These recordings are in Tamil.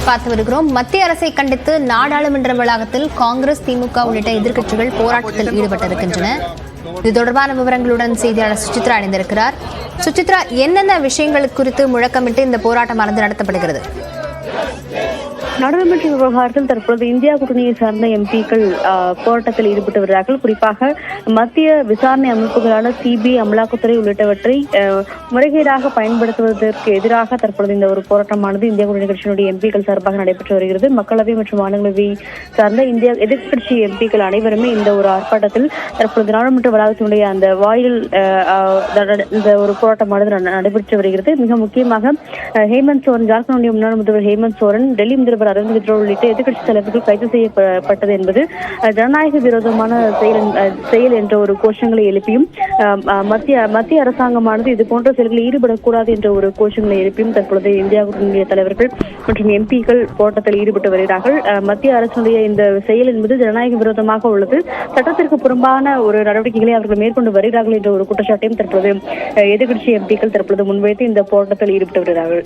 பார்த்து வருகிறோம். மத்திய அரசை கண்டித்து நாடாளுமன்ற வளாகத்தில் காங்கிரஸ், திமுக உள்ளிட்ட எதிர்க்கட்சிகள் போராட்டத்தில் ஈடுபட்டிருக்கின்றன. இது தொடர்பான விவரங்களுடன் செய்தியாளர் சுசித்ரா இணைந்திருக்கிறார். சுசித்ரா, என்னென்ன விஷயங்கள் குறித்து முழக்கமிட்டு இந்த போராட்டமானது நடத்தப்படுகிறது? நாடாளுமன்ற விவகாரத்தில் தற்போது இந்தியா கூட்டணியை சார்ந்த எம்பிக்கள் போராட்டத்தில் ஈடுபட்டு வருகிறார்கள். குறிப்பாக மத்திய விசாரணை அமைப்புகளான சிபிஐ, அமலாக்கத்துறை உள்ளிட்டவற்றை முறைகேடாக பயன்படுத்துவதற்கு எதிராக தற்பொழுது இந்த ஒரு போராட்டமானது இந்தியா கூட்டணி கட்சியினுடைய எம்பிக்கள் சார்பாக நடைபெற்று வருகிறது. மக்களவை மற்றும் மாநிலங்களவை சார்ந்த இந்தியா எதிர்க்கட்சி எம்பிக்கள் அனைவருமே இந்த ஒரு ஆர்ப்பாட்டத்தில் தற்பொழுது நாடாளுமன்ற வளாகத்தினுடைய அந்த வாயில் இந்த ஒரு போராட்டமானது நடைபெற்று வருகிறது. மிக முக்கியமாக ஹேமந்த் சோரன், ஜார்க்கண்ட் முன்னாள் முதல்வர் ஹேமந்த் சோரன், டெல்லி முதல்வர் அரவிந்த் கெஜ்ரிவால் உள்ளிட்ட எதிர்க்கட்சி தலைவர்கள் கைது செய்யப்பட்டது என்பது ஜனநாயக விரோதமான செயல் என்ற ஒரு கோஷங்களை எழுப்பியும் மத்திய அரசாங்கமானது இது போன்ற செயல்களில் ஈடுபடக்கூடாது என்ற ஒரு கோஷங்களை எழுப்பியும் தற்பொழுது இந்தியாவுடைய தலைவர்கள் மற்றும் எம்பிக்கள் போராட்டத்தில் ஈடுபட்டு வருகிறார்கள். மத்திய அரசுடைய இந்த செயல் என்பது ஜனநாயக விரோதமாக உள்ளது, சட்டத்திற்கு புறம்பான ஒரு நடவடிக்கைகளை அவர்கள் மேற்கொண்டு வருகிறார்கள் என்ற ஒரு குற்றச்சாட்டையும் தற்பொழுது எதிர்க்கட்சி எம்பிக்கள் தற்பொழுது முன்வைத்து இந்த போராட்டத்தில் ஈடுபட்டு வருகிறார்கள்.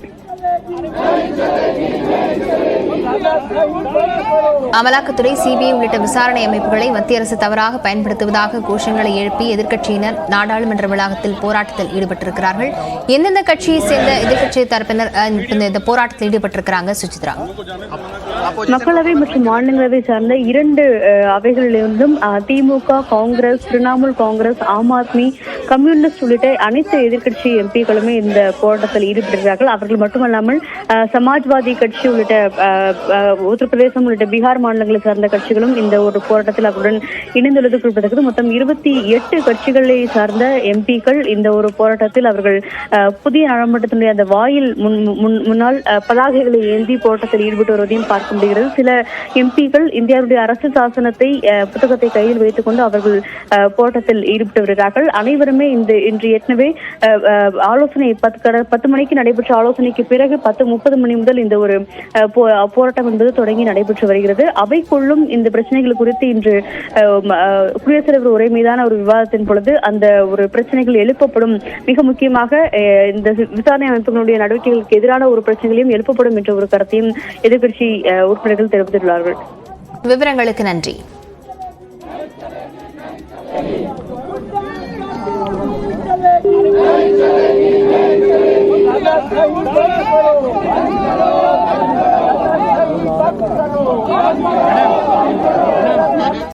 அமலாக்கத்துறை, சிபிஐ உள்ளிட்ட விசாரணை அமைப்புகளை மத்திய அரசு தவறாக பயன்படுத்துவதாக கோஷங்களை எழுப்பி எதிர்க்கட்சியினர் நாடாளுமன்ற வளாகத்தில் போராட்டத்தில் ஈடுபட்டிருக்கிறார்கள். எந்தெந்த கட்சியை சேர்ந்த எதிர்க்கட்சி தரப்பினர் இந்த போராட்டத்தில் ஈடுபட்டிருக்கிறாங்க சுசித்ரா? மக்களவை மற்றும் மாநிலங்களவை சார்ந்த இரண்டு அவைகளிலிருந்தும் திமுக, காங்கிரஸ், திரிணாமுல் காங்கிரஸ், ஆம் ஆத்மி, கம்யூனிஸ்ட் உள்ளிட்ட அனைத்து எதிர்க்கட்சி எம்பிக்களுமே இந்த போராட்டத்தில் ஈடுபட்டிருக்கிறார்கள். அவர்கள் மட்டுமல்லாமல் சமாஜ்வாதி கட்சி உள்ளிட்ட உத்தரப்பிரதேசம் உள்ளிட்ட பீகார் மாநிலங்களை சார்ந்த கட்சிகளும் இந்த ஒரு போராட்டத்தில் அவருடன் இணைந்துள்ளது குறிப்பிடத்தக்கது. மொத்தம் 28 கட்சிகளை சார்ந்த எம்பிக்கள் இந்த ஒரு போராட்டத்தில் அவர்கள் புதிய நாடாளுமன்றத்தினுடைய அந்த வாயில் முன்னால் பதாகைகளை ஏந்தி போராட்டத்தில் ஈடுபட்டு வருவதையும் பார்க்க முடிகிறது. சில எம்பிக்கள் இந்தியாவுடைய அரசு சாசனத்தை புத்தகத்தை கையில் வைத்துக் கொண்டு அவர்கள் போராட்டத்தில் ஈடுபட்டு வருகிறார்கள். அனைவருமே இன்று ஏற்கனவே ஆலோசனை 10 மணிக்கு நடைபெற்ற ஆலோசனைக்கு பிறகு 10:30 மணி முதல் இந்த ஒரு போராட்டம் என்பது தொடங்கி நடைபெற்று வருகிறது. அவைக்குள்ளும் இந்த பிரச்சனைகள் குறித்து இன்று குடியரசுத் தலைவர் உரை மீதான ஒரு விவாதத்தின் பொழுது அந்த ஒரு பிரச்சனைகள் எழுப்பப்படும். மிக முக்கியமாக இந்த விசாரணை அமைப்புகளுடைய நடவடிக்கைகளுக்கு எதிரான ஒரு பிரச்சனைகளையும் எழுப்பப்படும் என்ற ஒரு கருத்தையும் எதிர்க்கட்சி உறுப்பினர்கள் தெரிவித்துள்ளார்கள். விவரங்களுக்கு நன்றி. Hello.